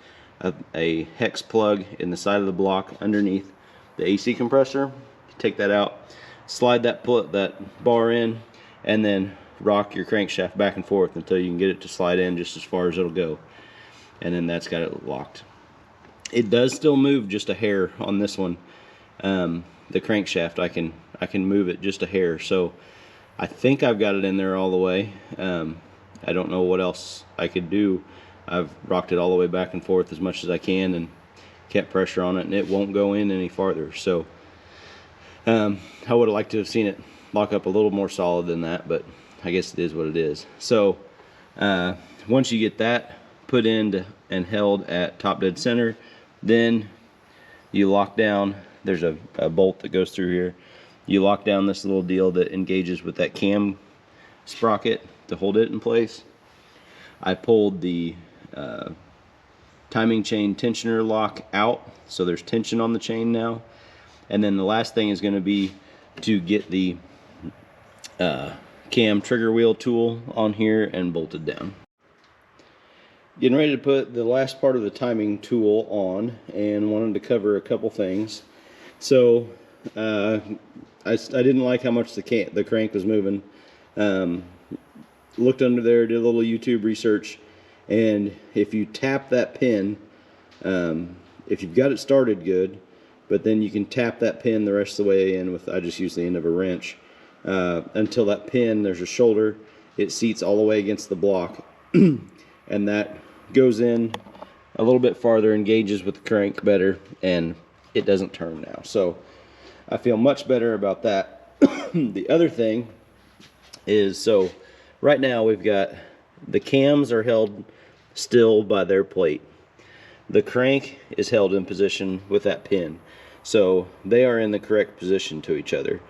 Speaker 1: a hex plug in the side of the block underneath the AC compressor. Take that out, slide that bar in, and then rock your crankshaft back and forth until you can get it to slide in just as far as it'll go. And then that's got it locked. It does still move just a hair on this one. The crankshaft, I can move it just a hair. So I think I've got it in there all the way. I don't know what else I could do. I've rocked it all the way back and forth as much as I can and kept pressure on it, and it won't go in any farther. So I would have liked to have seen it lock up a little more solid than that, but I guess it is what it is. So once you get that put in and held at top dead center, then you lock down, there's a bolt that goes through here. You lock down this little deal that engages with that cam sprocket to hold it in place. I pulled the timing chain tensioner lock out, so there's tension on the chain now. And then the last thing is going to be to get the cam trigger wheel tool on here and bolted down. Getting ready to put the last part of the timing tool on, and wanted to cover a couple things. So I didn't like how much the crank was moving. Looked under there, did a little YouTube research, and if you tap that pin, if you've got it started good, but then you can tap that pin the rest of the way in with, I just use the end of a wrench, until that pin, there's a shoulder, it seats all the way against the block, and that goes in a little bit farther, engages with the crank better, and it doesn't turn now. So I feel much better about that. The other thing is, so right now we've got the cams are held still by their plate. The crank is held in position with that pin. So they are in the correct position to each other.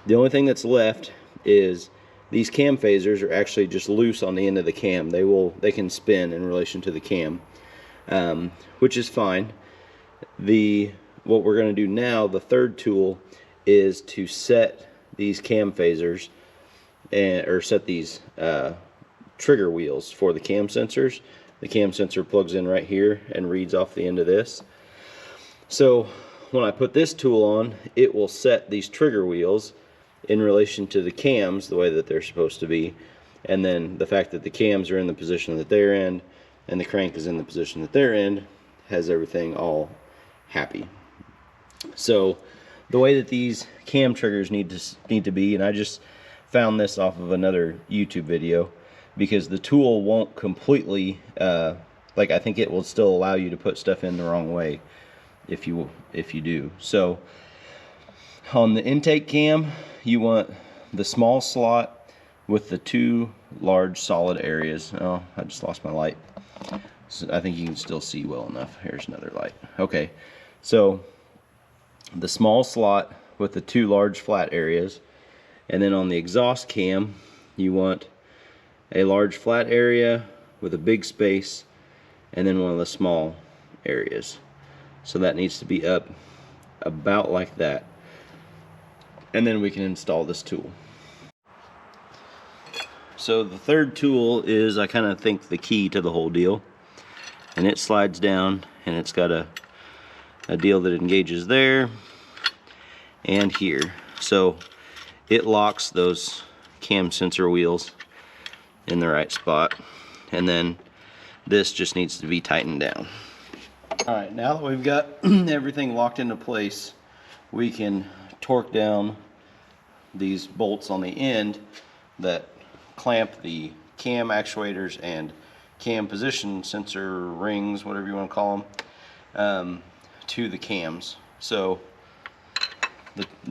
Speaker 1: The only thing that's left is these cam phasers are actually just loose on the end of the cam. They can spin in relation to the cam, which is fine. What we're going to do now, the third tool, is to set these cam phasers or set these trigger wheels for the cam sensors. The cam sensor plugs in right here and reads off the end of this. So when I put this tool on, it will set these trigger wheels in relation to the cams the way that they're supposed to be, and then the fact that the cams are in the position that they're in and the crank is in the position that they're in has everything all happy. So the way that these cam triggers need to be, and I just found this off of another YouTube video, because the tool won't completely like, I think it will still allow you to put stuff in the wrong way if you do. So on the intake cam, you want the small slot with the two large solid areas. Oh, I just lost my light. So I think you can still see well enough. Here's another light. Okay, so the small slot with the two large flat areas, and then on the exhaust cam you want a large flat area with a big space, and then one of the small areas. So that needs to be up about like that, and then we can install this tool. So the third tool is, I kind of think, the key to the whole deal, and it slides down, and it's got a deal that engages there and here. So it locks those cam sensor wheels in the right spot, and then this just needs to be tightened down. Alright, now that we've got everything locked into place, we can torque down these bolts on the end that clamp the cam actuators and cam position sensor rings, whatever you want to call them, to the cams. So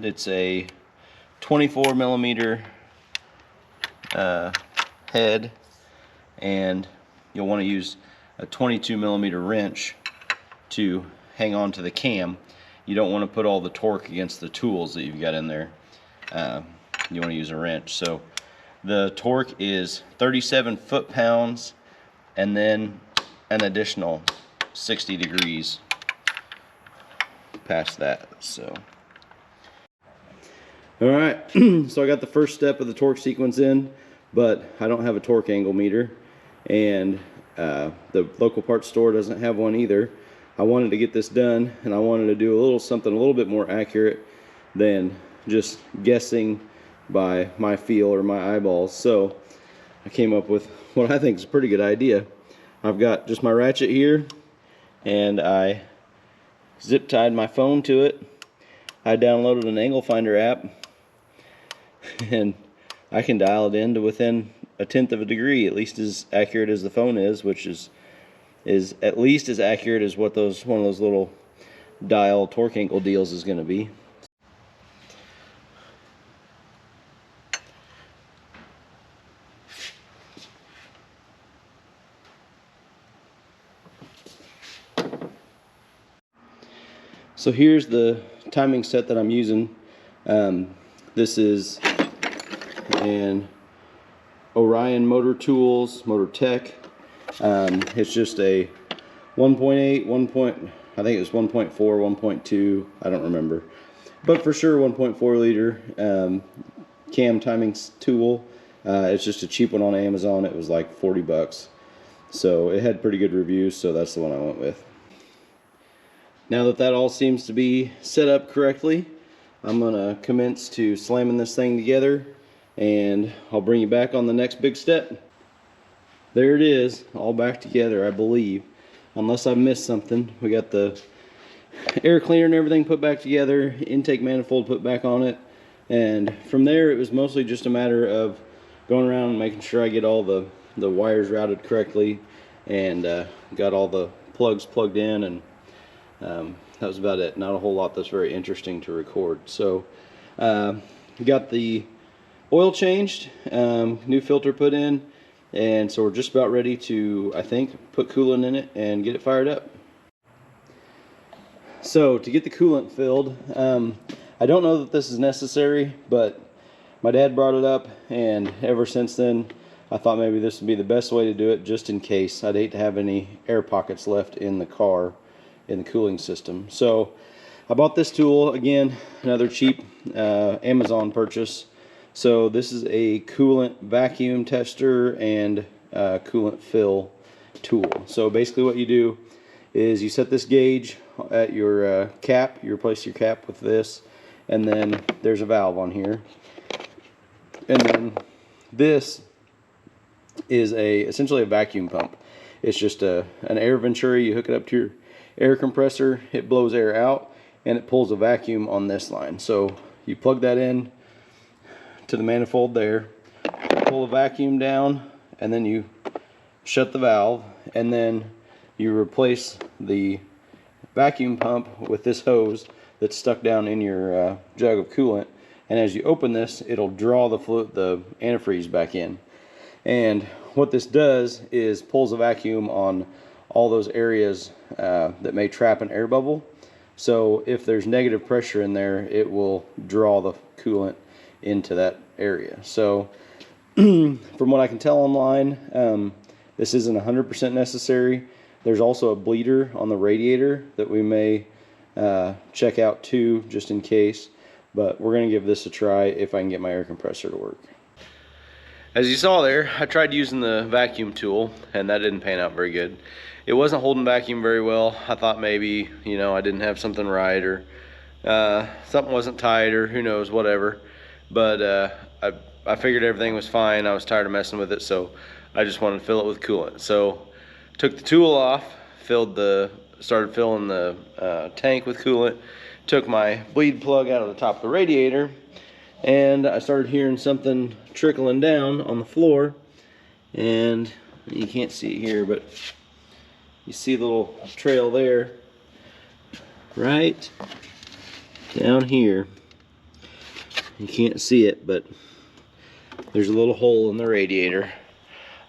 Speaker 1: it's a 24 millimeter head, and you'll want to use a 22 millimeter wrench to hang on to the cam. You don't want to put all the torque against the tools that you've got in there. You want to use a wrench. So the torque is 37 foot-pounds, and then an additional 60 degrees past that. So alright, so I got the first step of the torque sequence in, but I don't have a torque angle meter, and the local parts store doesn't have one either. I wanted to get this done, and I wanted to do something a little bit more accurate than just guessing by my feel or my eyeballs. So I came up with what I think is a pretty good idea. I've got just my ratchet here, and I zip tied my phone to it. I downloaded an angle finder app, and I can dial it in to within 1/10 of a degree, at least as accurate as the phone is, which is at least as accurate as what one of those little dial torque angle deals is going to be. So here's the timing set that I'm using. This is an Orion Motor Tools Motor Tech. It's just a 1.8, I think it was 1.4, 1.2, I don't remember, but for sure 1.4 liter cam timing tool. It's just a cheap one on Amazon. It was like 40 bucks, so it had pretty good reviews, so that's the one I went with. Now that all seems to be set up correctly, I'm gonna commence to slamming this thing together, and I'll bring you back on the next big step. There it is, all back together, I believe, unless I missed something. We got the air cleaner and everything put back together, intake manifold put back on it, and from there it was mostly just a matter of going around and making sure I get all the wires routed correctly, and got all the plugs plugged in, and that was about it. Not a whole lot that's very interesting to record. So we got the oil changed, new filter put in, and so we're just about ready to, I think, put coolant in it and get it fired up. So to get the coolant filled, I don't know that this is necessary, but my dad brought it up, and ever since then I thought maybe this would be the best way to do it, just in case. I'd hate to have any air pockets left in the car in the cooling system. So I bought this tool, again, another cheap Amazon purchase. So this is a coolant vacuum tester and coolant fill tool. So basically what you do is you set this gauge at your cap, you replace your cap with this, and then there's a valve on here. And then this is essentially a vacuum pump. It's just an air venturi. You hook it up to your air compressor, it blows air out, and it pulls a vacuum on this line. So you plug that in to the manifold there, pull the vacuum down, and then you shut the valve, and then you replace the vacuum pump with this hose that's stuck down in your jug of coolant. And as you open this, it'll draw the antifreeze back in. And what this does is pulls a vacuum on all those areas that may trap an air bubble. So if there's negative pressure in there, it will draw the coolant into that area. So from what I can tell online, this isn't 100% necessary. There's also a bleeder on the radiator that we may check out too, just in case. But we're going to give this a try if I can get my air compressor to work. As you saw there, I tried using the vacuum tool, and that didn't pan out very good. It wasn't holding vacuum very well. I thought maybe, you know, I didn't have something right, or something wasn't tight, or who knows, whatever. But I figured everything was fine. I was tired of messing with it, so I just wanted to fill it with coolant. So took the tool off, started filling the tank with coolant, took my bleed plug out of the top of the radiator, and I started hearing something trickling down on the floor. And you can't see it here, but you see the little trail there, right down here. You can't see it, but there's a little hole in the radiator,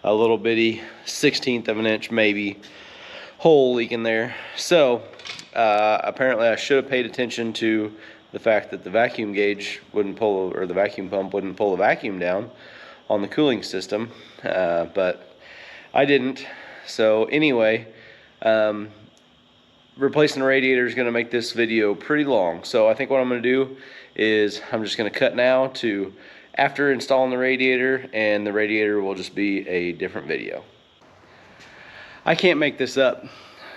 Speaker 1: a little bitty 1/16 of an inch maybe hole leaking there. So apparently I should have paid attention to the fact that the vacuum gauge wouldn't pull, or the vacuum pump wouldn't pull the vacuum down on the cooling system, but I didn't. So anyway, replacing the radiator is going to make this video pretty long. So I think what I'm going to do is I'm just going to cut now to after installing the radiator, and the radiator will just be a different video. I can't make this up.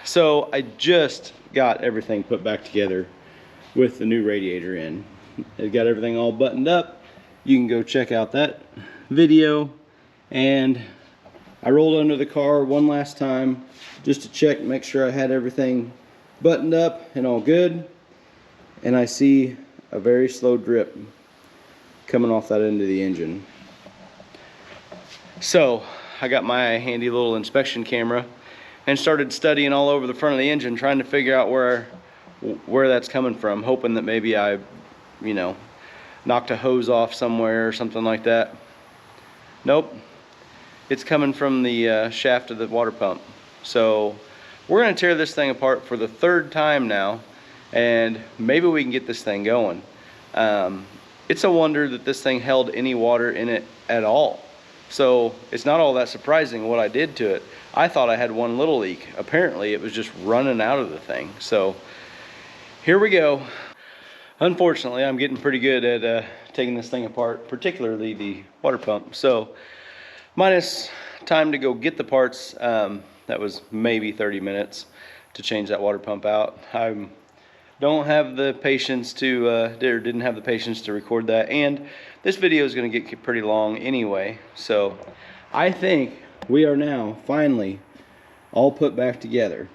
Speaker 1: So I just got everything put back together with the new radiator in. It got everything all buttoned up. You can go check out that video. And I rolled under the car one last time just to check, make sure I had everything buttoned up and all good. And I see a very slow drip coming off that end of the engine. So I got my handy little inspection camera and started studying all over the front of the engine, trying to figure out where that's coming from, hoping that maybe I, you know, knocked a hose off somewhere or something like that. Nope, it's coming from the shaft of the water pump. So we're going to tear this thing apart for the 3rd time now, and maybe we can get this thing going. It's a wonder that this thing held any water in it at all. So it's not all that surprising what I did to it. I thought I had one little leak. Apparently it was just running out of the thing. So here we go. Unfortunately, I'm getting pretty good at taking this thing apart, particularly the water pump. So minus time to go get the parts, that was maybe 30 minutes to change that water pump out. I don't have the patience to, or didn't have the patience to record that, and this video is going to get pretty long anyway. So I think we are now finally all put back together.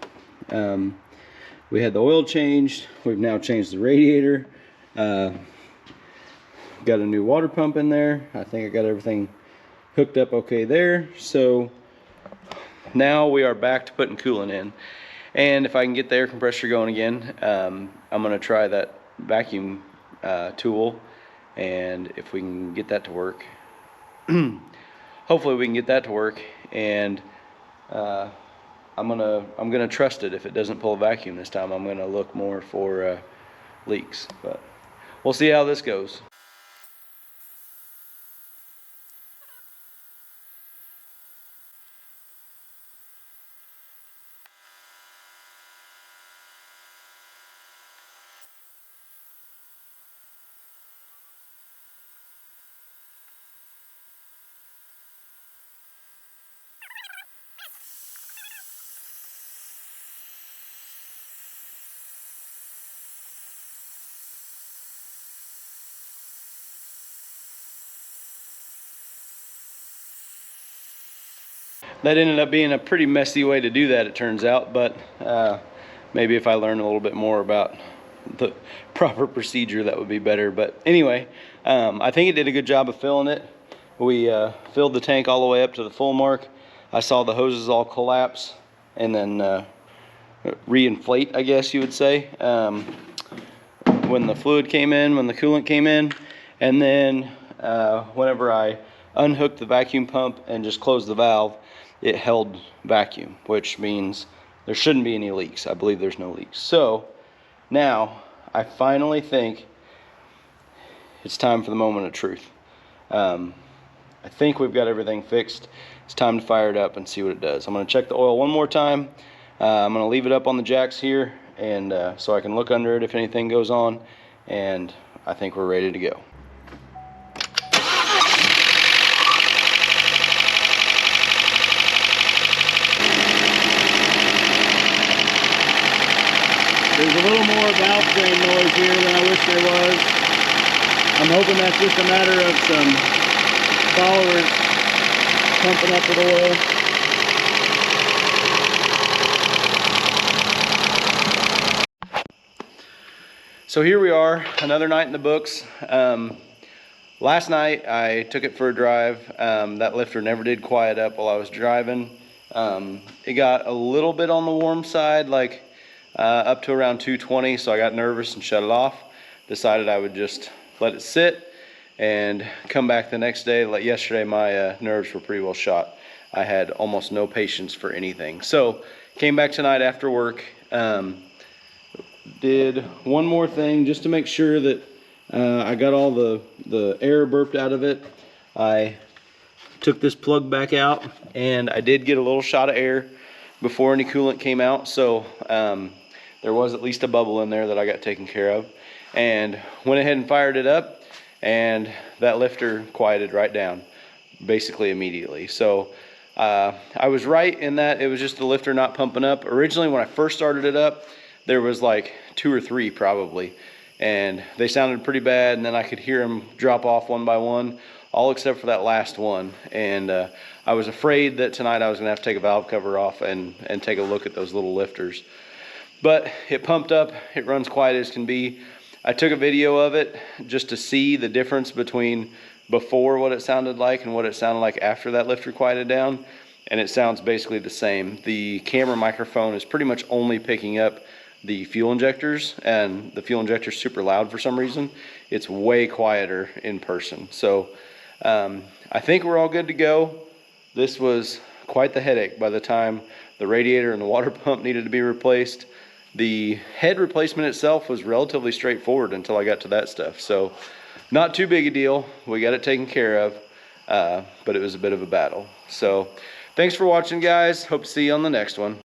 Speaker 1: We had the oil changed, we've now changed the radiator, got a new water pump in there. I think I got everything hooked up okay there. So now we are back to putting coolant in. And if I can get the air compressor going again, I'm going to try that vacuum tool, and if we can get that to work, hopefully we can get that to work, and I'm gonna trust it. If it doesn't pull a vacuum this time, I'm gonna look more for leaks, but we'll see how this goes. That ended up being a pretty messy way to do that, it turns out, but maybe if I learn a little bit more about the proper procedure, that would be better. But anyway, I think it did a good job of filling it. We filled the tank all the way up to the full mark. I saw the hoses all collapse and then reinflate, I guess you would say, when the fluid came in, when the coolant came in. And then whenever I unhooked the vacuum pump and just closed the valve, it held vacuum, which means there shouldn't be any leaks. I believe there's no leaks. So now I finally think it's time for the moment of truth. I think we've got everything fixed. It's time to fire it up and see what it does. I'm going to check the oil one more time. I'm going to leave it up on the jacks here, and so I can look under it if anything goes on, and I think we're ready to go. There's a little more valve train noise here than I wish there was. I'm hoping that's just a matter of some followers pumping up with oil. So here we are, another night in the books. Last night I took it for a drive. That lifter never did quiet up while I was driving. It got a little bit on the warm side, like up to around 220, so I got nervous and shut it off. Decided I would just let it sit and come back the next day. Like yesterday, my nerves were pretty well shot. I had almost no patience for anything. So came back tonight after work, did one more thing just to make sure that I got all the air burped out of it. I took this plug back out, and I did get a little shot of air before any coolant came out, so there was at least a bubble in there that I got taken care of, and went ahead and fired it up, and that lifter quieted right down basically immediately. So I was right in that it was just the lifter not pumping up. Originally when I first started it up, there was like 2 or 3 probably, and they sounded pretty bad, and then I could hear them drop off one by one, all except for that last one. And I was afraid that tonight I was gonna have to take a valve cover off and take a look at those little lifters. But it pumped up, it runs quiet as can be. I took a video of it just to see the difference between before what it sounded like and what it sounded like after that lifter quieted down, and it sounds basically the same. The camera microphone is pretty much only picking up the fuel injectors, and the fuel injector is super loud for some reason. It's way quieter in person. So I think we're all good to go. This was quite the headache by the time the radiator and the water pump needed to be replaced. The head replacement itself was relatively straightforward until I got to that stuff. So not too big a deal. We got it taken care of, but it was a bit of a battle. So thanks for watching, guys. Hope to see you on the next one.